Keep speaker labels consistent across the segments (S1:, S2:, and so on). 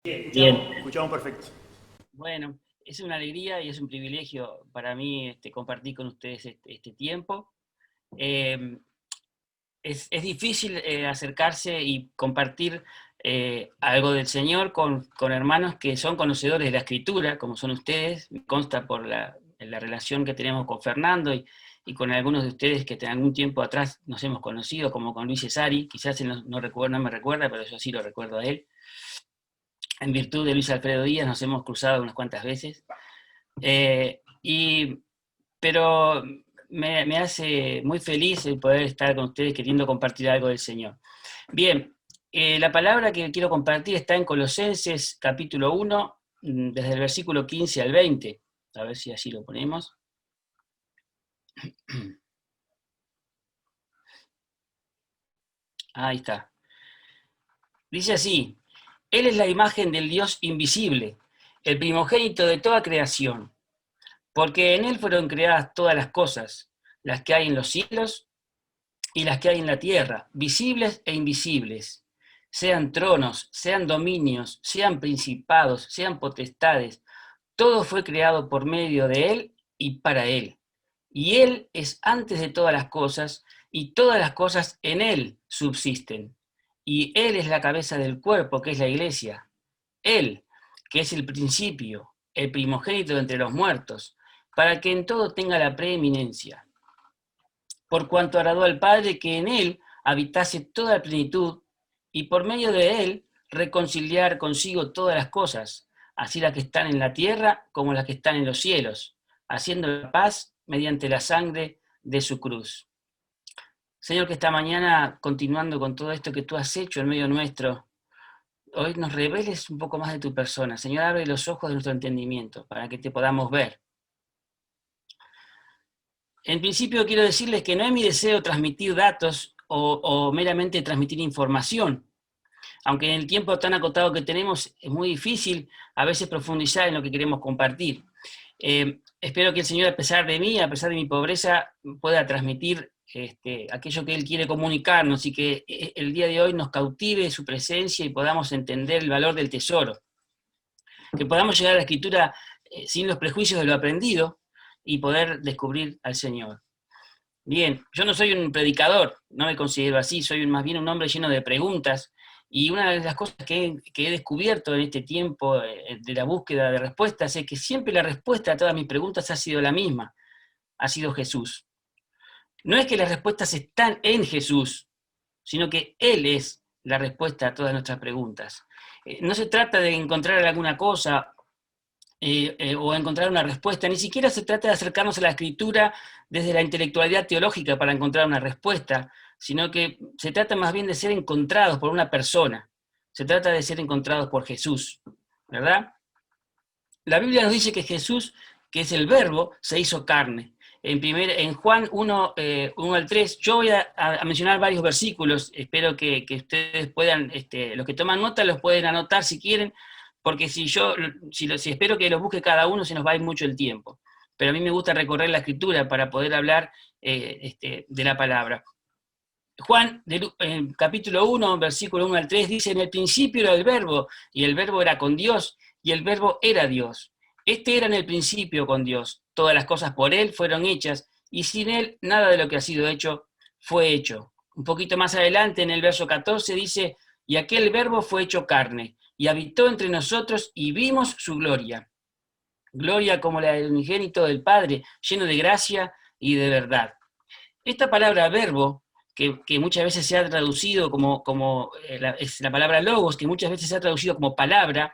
S1: Bien,
S2: Escuchamos perfecto.
S1: bueno, es una alegría y es un privilegio para mí compartir con ustedes este tiempo. Eh, es difícil acercarse y compartir algo del Señor con hermanos que son conocedores de la Escritura, como son ustedes. Me consta por la relación que tenemos con Fernando y con algunos de ustedes que en algún tiempo atrás nos hemos conocido, como con Luis Cesari. Quizás él no me recuerda, pero yo sí lo recuerdo a él. En virtud de Luis Alfredo Díaz nos hemos cruzado unas cuantas veces. Eh, y, pero me hace muy feliz el poder estar con ustedes queriendo compartir algo del Señor. Bien, la palabra que quiero compartir está en Colosenses capítulo 1, desde el versículo 15 al 20. A ver si así lo ponemos. Ahí está. Dice así: Él es la imagen del Dios invisible, el primogénito de toda creación, porque en Él fueron creadas todas las cosas, las que hay en los cielos y las que hay en la tierra, visibles e invisibles, sean tronos, sean dominios, sean principados, sean potestades, todo fue creado por medio de Él y para Él. Y Él es antes de todas las cosas, y todas las cosas en Él subsisten. Y Él es la cabeza del cuerpo, que es la iglesia. Él, que es el principio, el primogénito de entre los muertos, para que en todo tenga la preeminencia, por cuanto agradó al Padre que en Él habitase toda la plenitud, y por medio de Él reconciliar consigo todas las cosas, así las que están en la tierra como las que están en los cielos, haciendo la paz mediante la sangre de su cruz. Señor, que esta mañana, continuando con todo esto que tú has hecho en medio nuestro, hoy nos reveles un poco más de tu persona. Señor, abre los ojos de nuestro entendimiento para que te podamos ver. En principio quiero decirles que no es mi deseo transmitir datos o meramente transmitir información, aunque en el tiempo tan acotado que tenemos es muy difícil a veces profundizar en lo que queremos compartir. Espero que el Señor, a pesar de mí, a pesar de mi pobreza, pueda transmitir aquello que Él quiere comunicarnos y que el día de hoy nos cautive su presencia y podamos entender el valor del tesoro. Que podamos llegar a la Escritura sin los prejuicios de lo aprendido y poder descubrir al Señor. Bien, yo no soy un predicador, no me considero así, soy más bien un hombre lleno de preguntas, y una de las cosas que he descubierto en este tiempo de la búsqueda de respuestas es que siempre la respuesta a todas mis preguntas ha sido la misma, ha sido Jesús. No es que las respuestas están en Jesús, sino que Él es la respuesta a todas nuestras preguntas. No se trata de encontrar alguna cosa o encontrar una respuesta. Ni siquiera se trata de acercarnos a la Escritura desde la intelectualidad teológica para encontrar una respuesta, sino que se trata más bien de ser encontrados por una persona. Se trata de ser encontrados por Jesús, ¿verdad? La Biblia nos dice que Jesús, que es el Verbo, se hizo carne. En Juan 1, 1 al 3, yo voy a mencionar varios versículos, espero que ustedes puedan, los que toman nota los pueden anotar si quieren, porque si espero que los busque cada uno se nos va a ir mucho el tiempo. Pero a mí me gusta recorrer la Escritura para poder hablar de la palabra. Juan, capítulo 1, versículo 1 al 3, dice: en el principio era el Verbo, y el Verbo era con Dios, y el Verbo era Dios. Este era en el principio con Dios. Todas las cosas por Él fueron hechas, y sin Él nada de lo que ha sido hecho fue hecho. Un poquito más adelante, en el verso 14, dice: y aquel Verbo fue hecho carne, y habitó entre nosotros, y vimos su gloria. Gloria como la del unigénito del Padre, lleno de gracia y de verdad. Esta palabra verbo, que muchas veces se ha traducido es la palabra logos, que muchas veces se ha traducido como palabra,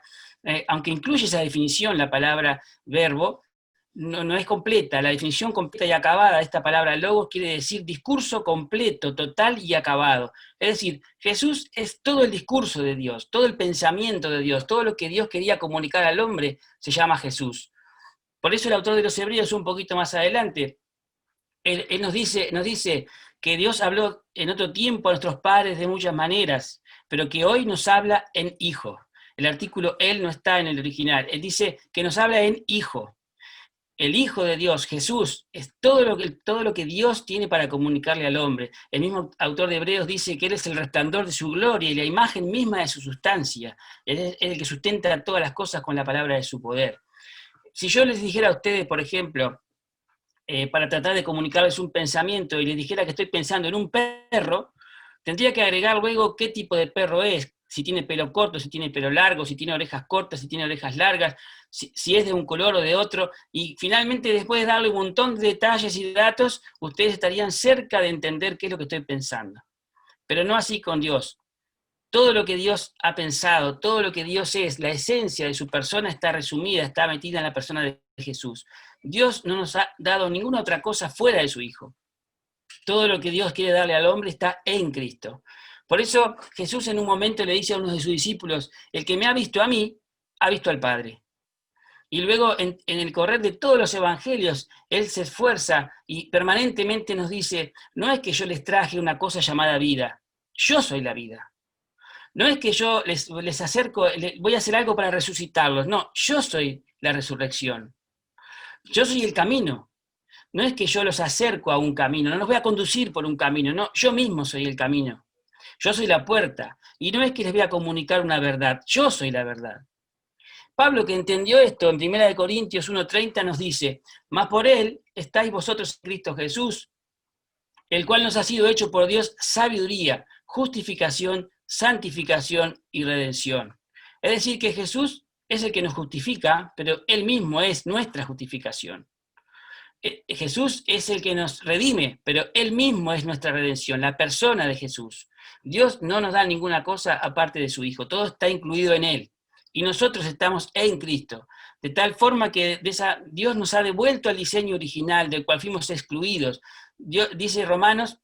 S1: aunque incluye esa definición, la palabra verbo, no es completa. La definición completa y acabada de esta palabra logos quiere decir discurso completo, total y acabado. Es decir, Jesús es todo el discurso de Dios, todo el pensamiento de Dios, todo lo que Dios quería comunicar al hombre se llama Jesús. Por eso el autor de los Hebreos, un poquito más adelante, él nos dice que Dios habló en otro tiempo a nuestros padres de muchas maneras, pero que hoy nos habla en hijo. El artículo él no está en el original. Él dice que nos habla en hijo. el Hijo de Dios, Jesús, es todo lo que Dios tiene para comunicarle al hombre. El mismo autor de Hebreos dice que Él es el resplandor de su gloria y la imagen misma de su sustancia. Él es el que sustenta todas las cosas con la palabra de su poder. Si yo les dijera a ustedes, por ejemplo, para tratar de comunicarles un pensamiento y les dijera que estoy pensando en un perro, tendría que agregar luego qué tipo de perro es, si tiene pelo corto, si tiene pelo largo, si tiene orejas cortas, si tiene orejas largas, si es de un color o de otro, y finalmente después de darle un montón de detalles y datos, ustedes estarían cerca de entender qué es lo que estoy pensando. Pero no así con Dios. Todo lo que Dios ha pensado, todo lo que Dios es, la esencia de su persona está resumida, está metida en la persona de Jesús. Dios no nos ha dado ninguna otra cosa fuera de su Hijo. Todo lo que Dios quiere darle al hombre está en Cristo. Por eso Jesús en un momento le dice a uno de sus discípulos, el que me ha visto a mí, ha visto al Padre. Y luego en el correr de todos los evangelios, Él se esfuerza y permanentemente nos dice, no es que yo les traje una cosa llamada vida, yo soy la vida. No es que yo les acerco, voy a hacer algo para resucitarlos, no, yo soy la resurrección. Yo soy el camino. No es que yo los acerco a un camino, no los voy a conducir por un camino, no, yo mismo soy el camino. Yo soy la puerta. Y no es que les voy a comunicar una verdad, yo soy la verdad. Pablo, que entendió esto, en 1 Corintios 1:30 nos dice, mas por él estáis vosotros en Cristo Jesús, el cual nos ha sido hecho por Dios sabiduría, justificación, santificación y redención. Es decir, que Jesús es el que nos justifica, pero Él mismo es nuestra justificación. Jesús es el que nos redime, pero Él mismo es nuestra redención, la persona de Jesús. Dios no nos da ninguna cosa aparte de su Hijo, todo está incluido en Él. Y nosotros estamos en Cristo, de tal forma que Dios nos ha devuelto al diseño original del cual fuimos excluidos. Dios, dice Romanos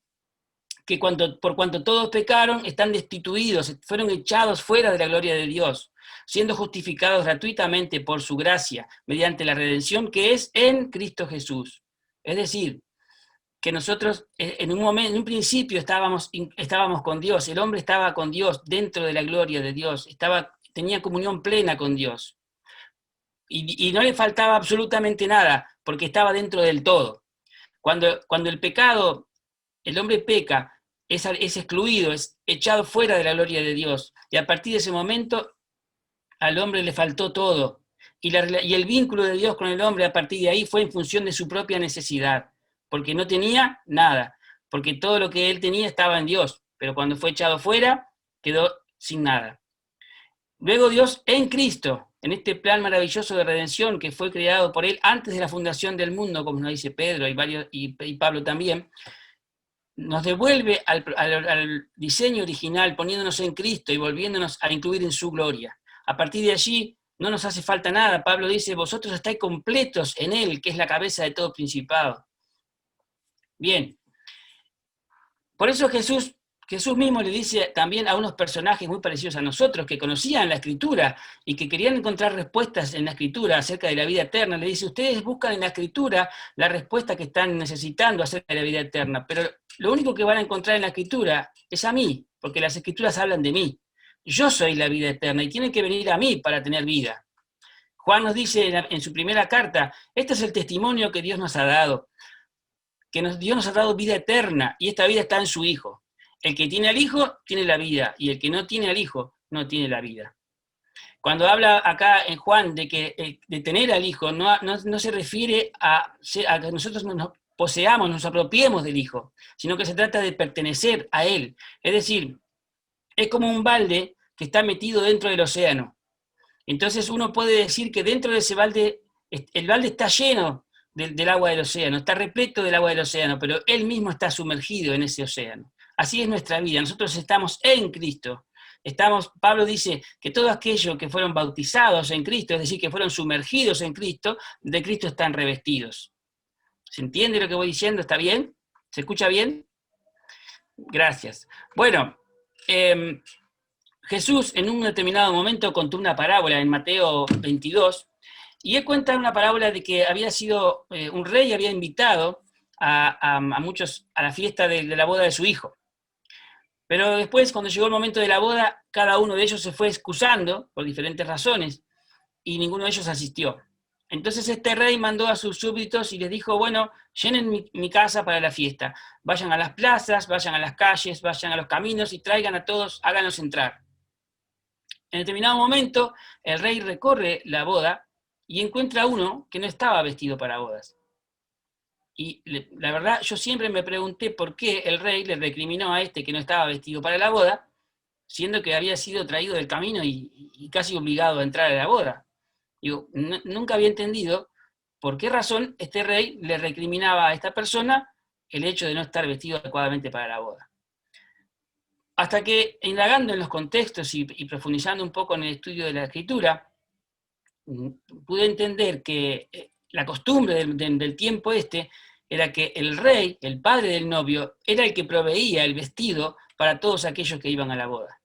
S1: que por cuanto todos pecaron, están destituidos, fueron echados fuera de la gloria de Dios, siendo justificados gratuitamente por su gracia, mediante la redención que es en Cristo Jesús. Es decir, que nosotros en un principio estábamos con Dios, el hombre estaba con Dios, dentro de la gloria de Dios, tenía comunión plena con Dios. Y no le faltaba absolutamente nada, porque estaba dentro del todo. Cuando el pecado, el hombre peca, es excluido, es echado fuera de la gloria de Dios. Y a partir de ese momento, al hombre le faltó todo. Y el vínculo de Dios con el hombre a partir de ahí fue en función de su propia necesidad, porque no tenía nada, porque todo lo que él tenía estaba en Dios, pero cuando fue echado fuera, quedó sin nada. Luego Dios en Cristo, en este plan maravilloso de redención que fue creado por Él antes de la fundación del mundo, como nos dice Pedro y Pablo también, nos devuelve al diseño original, poniéndonos en Cristo y volviéndonos a incluir en su gloria. A partir de allí no nos hace falta nada. Pablo dice, vosotros estáis completos en Él, que es la cabeza de todo principado. Bien, por eso Jesús mismo le dice también a unos personajes muy parecidos a nosotros, que conocían la Escritura y que querían encontrar respuestas en la Escritura acerca de la vida eterna. Le dice, ustedes buscan en la Escritura la respuesta que están necesitando acerca de la vida eterna, pero lo único que van a encontrar en la Escritura es a mí, porque las Escrituras hablan de mí. Yo soy la vida eterna y tienen que venir a mí para tener vida. Juan nos dice en su primera carta, este es el testimonio que Dios nos ha dado, que Dios nos ha dado vida eterna y esta vida está en su Hijo. El que tiene al Hijo tiene la vida y el que no tiene al Hijo no tiene la vida. Cuando habla acá en Juan de tener al Hijo, no se refiere a que nosotros nos poseamos, nos apropiemos del Hijo, sino que se trata de pertenecer a Él. Es decir, es como un balde que está metido dentro del océano. Entonces uno puede decir que dentro de ese balde, el balde está lleno del agua del océano, está repleto del agua del océano, pero Él mismo está sumergido en ese océano. Así es nuestra vida, nosotros estamos en Cristo. Pablo dice que todos aquellos que fueron bautizados en Cristo, es decir, que fueron sumergidos en Cristo, de Cristo están revestidos. ¿Se entiende lo que voy diciendo? ¿Está bien? ¿Se escucha bien? Gracias. Bueno, Jesús en un determinado momento contó una parábola en Mateo 22, y él cuenta una parábola de que había sido un rey, había invitado a muchos a la fiesta de la boda de su hijo. Pero después, cuando llegó el momento de la boda, cada uno de ellos se fue excusando por diferentes razones y ninguno de ellos asistió. Entonces este rey mandó a sus súbditos y les dijo, bueno, llenen mi casa para la fiesta. Vayan a las plazas, vayan a las calles, vayan a los caminos y traigan a todos, háganos entrar. En determinado momento, el rey recorre la boda y encuentra a uno que no estaba vestido para bodas. Y la verdad, yo siempre me pregunté por qué el rey le recriminó a este que no estaba vestido para la boda, siendo que había sido traído del camino y casi obligado a entrar a la boda. Digo, nunca había entendido por qué razón este rey le recriminaba a esta persona el hecho de no estar vestido adecuadamente para la boda. Hasta que, indagando en los contextos y profundizando un poco en el estudio de la escritura, pude entender que la costumbre del tiempo era que el rey, el padre del novio, era el que proveía el vestido para todos aquellos que iban a la boda.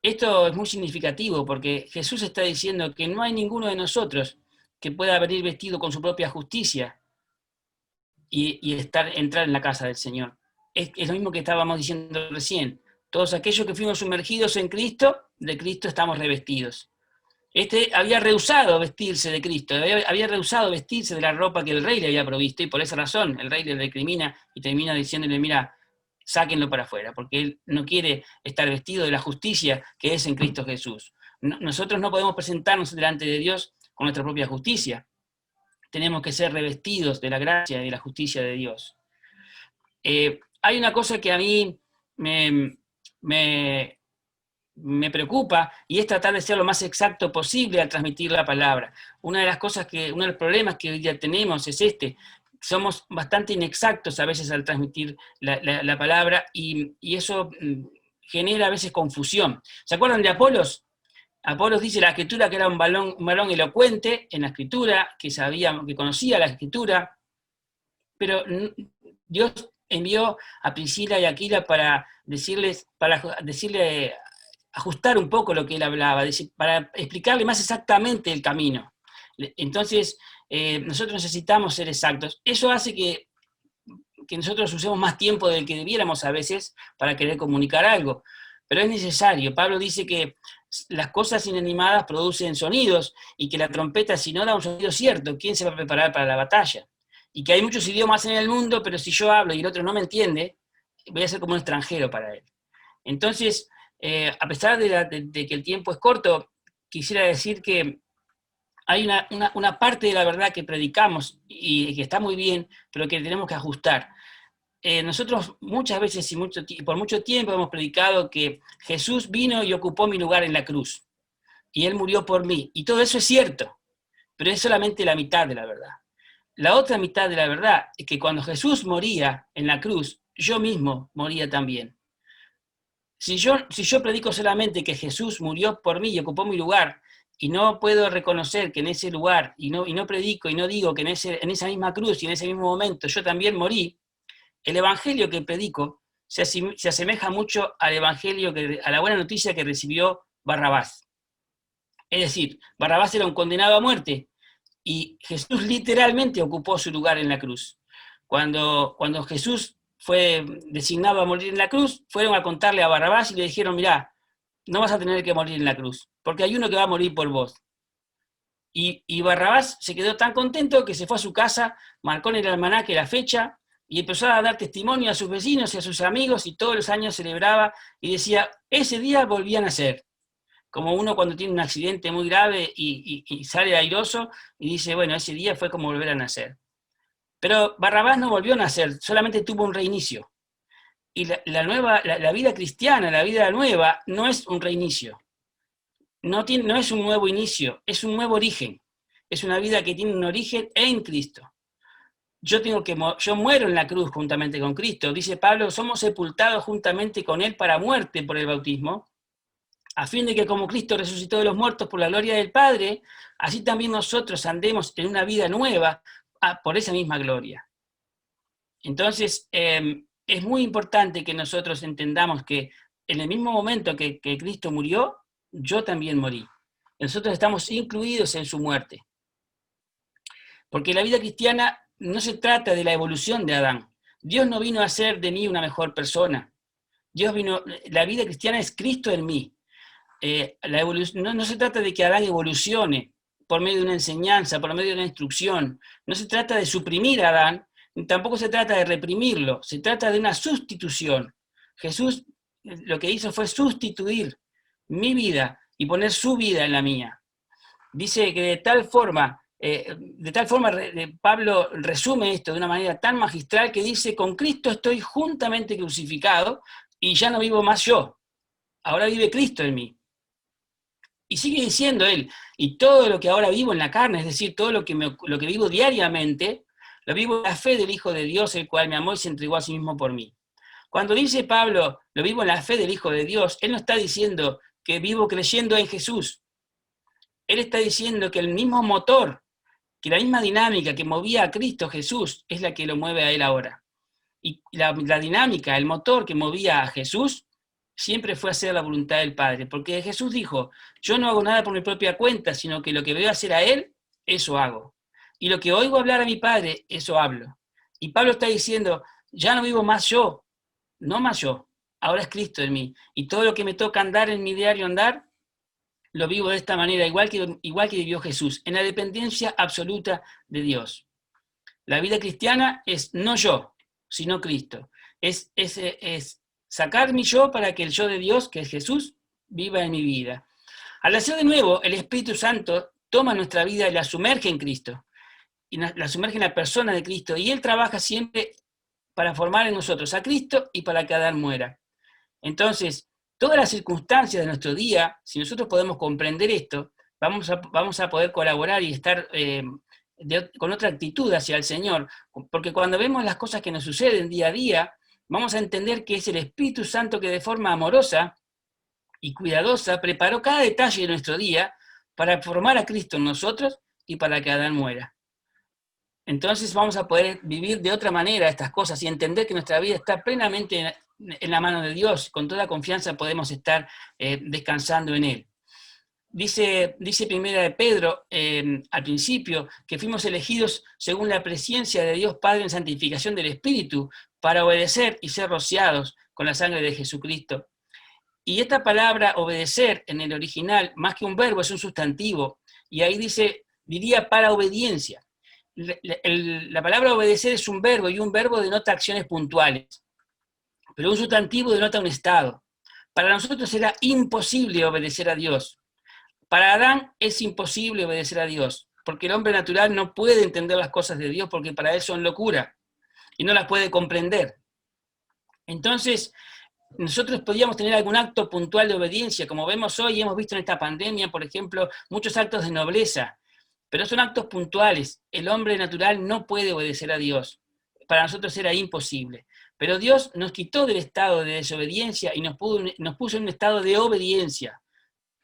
S1: Esto es muy significativo porque Jesús está diciendo que no hay ninguno de nosotros que pueda venir vestido con su propia justicia y entrar en la casa del Señor. Es lo mismo que estábamos diciendo recién. Todos aquellos que fuimos sumergidos en Cristo, de Cristo estamos revestidos. Este había rehusado vestirse de Cristo, había rehusado vestirse de la ropa que el rey le había provisto, y por esa razón el rey le recrimina y termina diciéndole, mira, sáquenlo para afuera, porque él no quiere estar vestido de la justicia que es en Cristo Jesús. Nosotros no podemos presentarnos delante de Dios con nuestra propia justicia. Tenemos que ser revestidos de la gracia y de la justicia de Dios. Hay una cosa que a mí me preocupa, y es tratar de ser lo más exacto posible al transmitir la palabra. Uno de los problemas que hoy día tenemos es somos bastante inexactos a veces al transmitir la palabra, y eso genera a veces confusión. ¿Se acuerdan de Apolos? Apolos dice la escritura que era un varón elocuente en la escritura, que conocía la escritura, pero Dios envió a Priscila y Aquila para decirle, ajustar un poco lo que él hablaba, para explicarle más exactamente el camino. Entonces, nosotros necesitamos ser exactos. Eso hace que nosotros usemos más tiempo del que debiéramos a veces para querer comunicar algo, pero es necesario. Pablo dice que las cosas inanimadas producen sonidos, y que la trompeta, si no da un sonido cierto, ¿quién se va a preparar para la batalla? Y que hay muchos idiomas en el mundo, pero si yo hablo y el otro no me entiende, voy a ser como un extranjero para él. Entonces, a pesar de que el tiempo es corto, quisiera decir que hay una parte de la verdad que predicamos y que está muy bien, pero que tenemos que ajustar. Nosotros muchas veces y por mucho tiempo hemos predicado que Jesús vino y ocupó mi lugar en la cruz, y Él murió por mí, y todo eso es cierto, pero es solamente la mitad de la verdad. La otra mitad de la verdad es que cuando Jesús moría en la cruz, yo mismo moría también. Si yo predico solamente que Jesús murió por mí y ocupó mi lugar, y no puedo reconocer que en ese lugar, y no predico y no digo que en esa misma cruz y en ese mismo momento yo también morí, el evangelio que predico se asemeja mucho al evangelio, a la buena noticia que recibió Barrabás. Es decir, Barrabás era un condenado a muerte, y Jesús literalmente ocupó su lugar en la cruz. Cuando Jesús fue designado a morir en la cruz, fueron a contarle a Barrabás y le dijeron, mirá, no vas a tener que morir en la cruz, porque hay uno que va a morir por vos. Y Barrabás se quedó tan contento que se fue a su casa, marcó en el almanaque la fecha y empezó a dar testimonio a sus vecinos y a sus amigos, y todos los años celebraba y decía, ese día volví a nacer. Como uno cuando tiene un accidente muy grave y sale airoso y dice, bueno, ese día fue como volver a nacer. Pero Barrabás no volvió a nacer, solamente tuvo un reinicio. Y la vida cristiana, la vida nueva, no es un reinicio. No es un nuevo inicio, es un nuevo origen. Es una vida que tiene un origen en Cristo. Yo muero en la cruz juntamente con Cristo. Dice Pablo, somos sepultados juntamente con Él para muerte por el bautismo, a fin de que como Cristo resucitó de los muertos por la gloria del Padre, así también nosotros andemos en una vida nueva por esa misma gloria. Entonces, es muy importante que nosotros entendamos que en el mismo momento que Cristo murió, yo también morí. Nosotros estamos incluidos en su muerte. Porque la vida cristiana no se trata de la evolución de Adán. Dios no vino a hacer de mí una mejor persona. La vida cristiana es Cristo en mí. No se trata de que Adán evolucione, por medio de una enseñanza, por medio de una instrucción. No se trata de suprimir a Adán, tampoco se trata de reprimirlo, se trata de una sustitución. Jesús lo que hizo fue sustituir mi vida y poner su vida en la mía. Dice que de tal forma Pablo resume esto de una manera tan magistral que dice: con Cristo estoy juntamente crucificado y ya no vivo más yo, ahora vive Cristo en mí. Y sigue diciendo él: y todo lo que ahora vivo en la carne, es decir, todo lo que vivo diariamente, lo vivo en la fe del Hijo de Dios, el cual me amó y se entregó a sí mismo por mí. Cuando dice Pablo, lo vivo en la fe del Hijo de Dios, él no está diciendo que vivo creyendo en Jesús. Él está diciendo que el mismo motor, que la misma dinámica que movía a Cristo Jesús es la que lo mueve a él ahora. Y la dinámica, el motor que movía a Jesús siempre fue hacer la voluntad del Padre, porque Jesús dijo: yo no hago nada por mi propia cuenta, sino que lo que veo hacer a Él, eso hago. Y lo que oigo hablar a mi Padre, eso hablo. Y Pablo está diciendo: ya no vivo más yo, no más yo, ahora es Cristo en mí. Y todo lo que me toca andar en mi diario andar, lo vivo de esta manera, igual que vivió Jesús, en la dependencia absoluta de Dios. La vida cristiana es no yo, sino Cristo. Es sacar mi yo para que el yo de Dios, que es Jesús, viva en mi vida. Al hacer de nuevo, el Espíritu Santo toma nuestra vida y la sumerge en Cristo, y la sumerge en la persona de Cristo, y Él trabaja siempre para formar en nosotros a Cristo y para que Adán muera. Entonces, todas las circunstancias de nuestro día, si nosotros podemos comprender esto, vamos a poder colaborar y estar con otra actitud hacia el Señor, porque cuando vemos las cosas que nos suceden día a día, vamos a entender que es el Espíritu Santo que de forma amorosa y cuidadosa preparó cada detalle de nuestro día para formar a Cristo en nosotros y para que Adán muera. Entonces vamos a poder vivir de otra manera estas cosas y entender que nuestra vida está plenamente en la mano de Dios. Con toda confianza podemos estar descansando en Él. Dice primera de Pedro al principio que fuimos elegidos según la presencia de Dios Padre en santificación del Espíritu para obedecer y ser rociados con la sangre de Jesucristo. Y esta palabra obedecer en el original, más que un verbo, es un sustantivo. Y ahí diría para obediencia. La palabra obedecer es un verbo, y un verbo denota acciones puntuales, pero un sustantivo denota un estado. Para nosotros era imposible obedecer a Dios. Para Adán es imposible obedecer a Dios, porque el hombre natural no puede entender las cosas de Dios, porque para él son locura, y no las puede comprender. Entonces, nosotros podíamos tener algún acto puntual de obediencia, como vemos hoy, hemos visto en esta pandemia, por ejemplo, muchos actos de nobleza, pero son actos puntuales. El hombre natural no puede obedecer a Dios. Para nosotros era imposible. Pero Dios nos quitó del estado de desobediencia y nos puso en un estado de obediencia,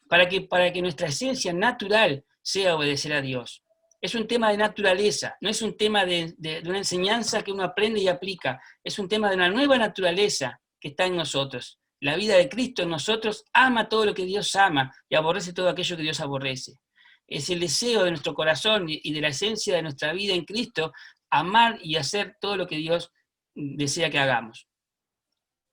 S1: para que nuestra esencia natural sea obedecer a Dios. Es un tema de naturaleza, no es un tema de una enseñanza que uno aprende y aplica, es un tema de una nueva naturaleza que está en nosotros. La vida de Cristo en nosotros ama todo lo que Dios ama y aborrece todo aquello que Dios aborrece. Es el deseo de nuestro corazón y de la esencia de nuestra vida en Cristo, amar y hacer todo lo que Dios desea que hagamos.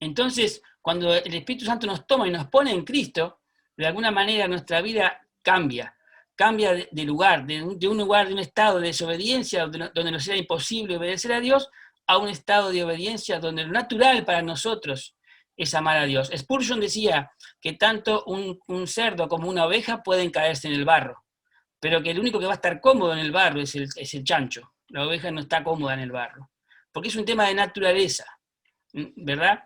S1: Entonces, cuando el Espíritu Santo nos toma y nos pone en Cristo, de alguna manera nuestra vida cambia de lugar, de un estado de desobediencia donde nos era imposible obedecer a Dios, a un estado de obediencia donde lo natural para nosotros es amar a Dios. Spurgeon decía que tanto un cerdo como una oveja pueden caerse en el barro, pero que el único que va a estar cómodo en el barro es el chancho. La oveja no está cómoda en el barro, porque es un tema de naturaleza, ¿verdad?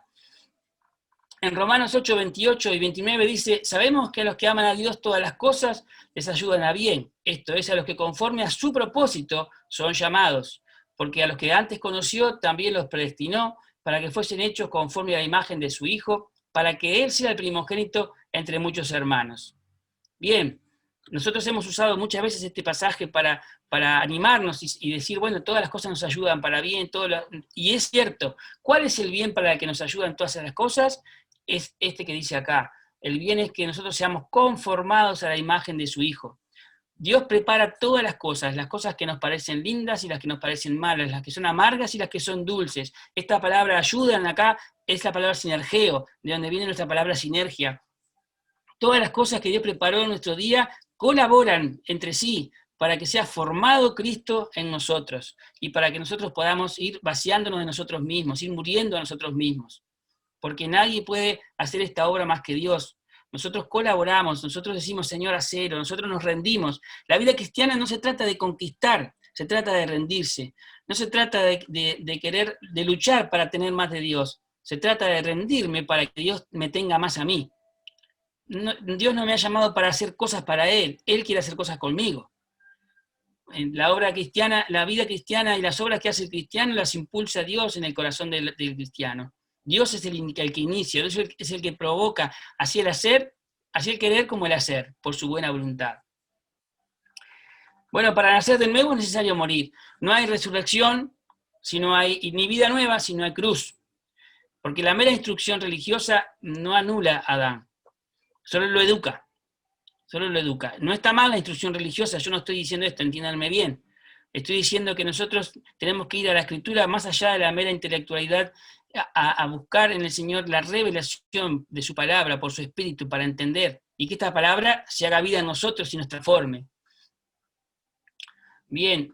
S1: En Romanos 8, 28 y 29 dice: sabemos que a los que aman a Dios todas las cosas les ayudan a bien, esto es, a los que conforme a su propósito son llamados, porque a los que antes conoció también los predestinó para que fuesen hechos conforme a la imagen de su Hijo, para que Él sea el primogénito entre muchos hermanos. Bien, nosotros hemos usado muchas veces este pasaje para animarnos y decir, bueno, todas las cosas nos ayudan para bien, y es cierto. ¿Cuál es el bien para el que nos ayudan todas esas cosas? Es este que dice acá. El bien es que nosotros seamos conformados a la imagen de su Hijo. Dios prepara todas las cosas que nos parecen lindas y las que nos parecen malas, las que son amargas y las que son dulces. Esta palabra ayudan acá es la palabra sinergeo, de donde viene nuestra palabra sinergia. Todas las cosas que Dios preparó en nuestro día colaboran entre sí para que sea formado Cristo en nosotros y para que nosotros podamos ir vaciándonos de nosotros mismos, ir muriendo a nosotros mismos. Porque nadie puede hacer esta obra más que Dios. Nosotros colaboramos, nosotros decimos, Señor, hacelo, nosotros nos rendimos. La vida cristiana no se trata de conquistar, se trata de rendirse. No se trata de querer, de luchar para tener más de Dios. Se trata de rendirme para que Dios me tenga más a mí. No, Dios no me ha llamado para hacer cosas para Él, Él quiere hacer cosas conmigo. En la obra cristiana, la vida cristiana y las obras que hace el cristiano las impulsa Dios en el corazón del cristiano. Dios es el que inicia, Dios es el que provoca así el hacer, así el querer como el hacer, por su buena voluntad. Bueno, para nacer de nuevo es necesario morir. No hay resurrección si no hay, ni vida nueva si no hay cruz. Porque la mera instrucción religiosa no anula a Adán, solo lo educa. Solo lo educa. No está mal la instrucción religiosa, yo no estoy diciendo esto, entiéndanme bien. Estoy diciendo que nosotros tenemos que ir a la Escritura más allá de la mera intelectualidad, a buscar en el Señor la revelación de su palabra por su Espíritu para entender y que esta palabra se haga vida en nosotros y nos transforme. Bien,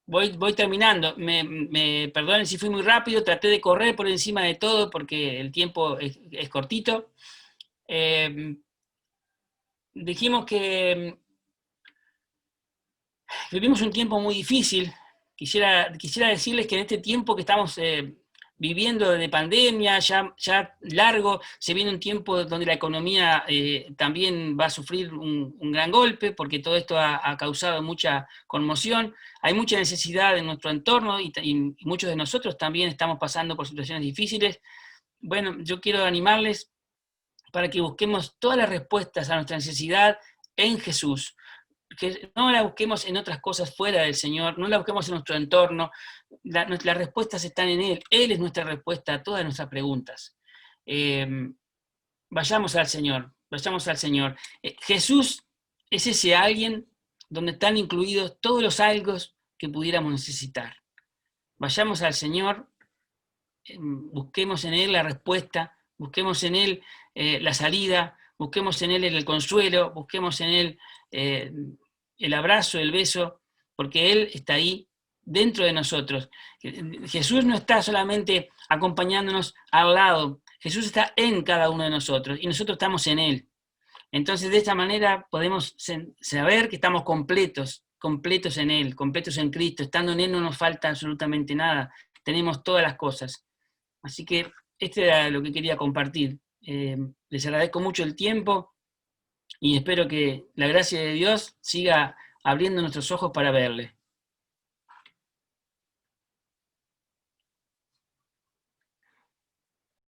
S1: voy terminando. Perdonen si fui muy rápido, traté de correr por encima de todo porque el tiempo es cortito. Dijimos que vivimos un tiempo muy difícil. Quisiera decirles que en este tiempo que estamos viviendo de pandemia, ya largo, se viene un tiempo donde la economía también va a sufrir un gran golpe, porque todo esto ha causado mucha conmoción. Hay mucha necesidad en nuestro entorno y muchos de nosotros también estamos pasando por situaciones difíciles. Bueno, yo quiero animarles para que busquemos todas las respuestas a nuestra necesidad en Jesús. Que no la busquemos en otras cosas fuera del Señor, no la busquemos en nuestro entorno, las respuestas están en Él es nuestra respuesta a todas nuestras preguntas. Vayamos al Señor, vayamos al Señor. Jesús es ese alguien donde están incluidos todos los algos que pudiéramos necesitar. Vayamos al Señor, busquemos en Él la respuesta, busquemos en Él la salida, busquemos en Él el consuelo, busquemos en Él el abrazo, el beso, porque Él está ahí dentro de nosotros. Jesús no está solamente acompañándonos al lado, Jesús está en cada uno de nosotros y nosotros estamos en Él. Entonces de esta manera podemos saber que estamos completos en Él, completos en Cristo. Estando en Él no nos falta absolutamente nada, tenemos todas las cosas. Así que este era lo que quería compartir. Les agradezco mucho el tiempo y espero que la gracia de Dios siga abriendo nuestros ojos para verle.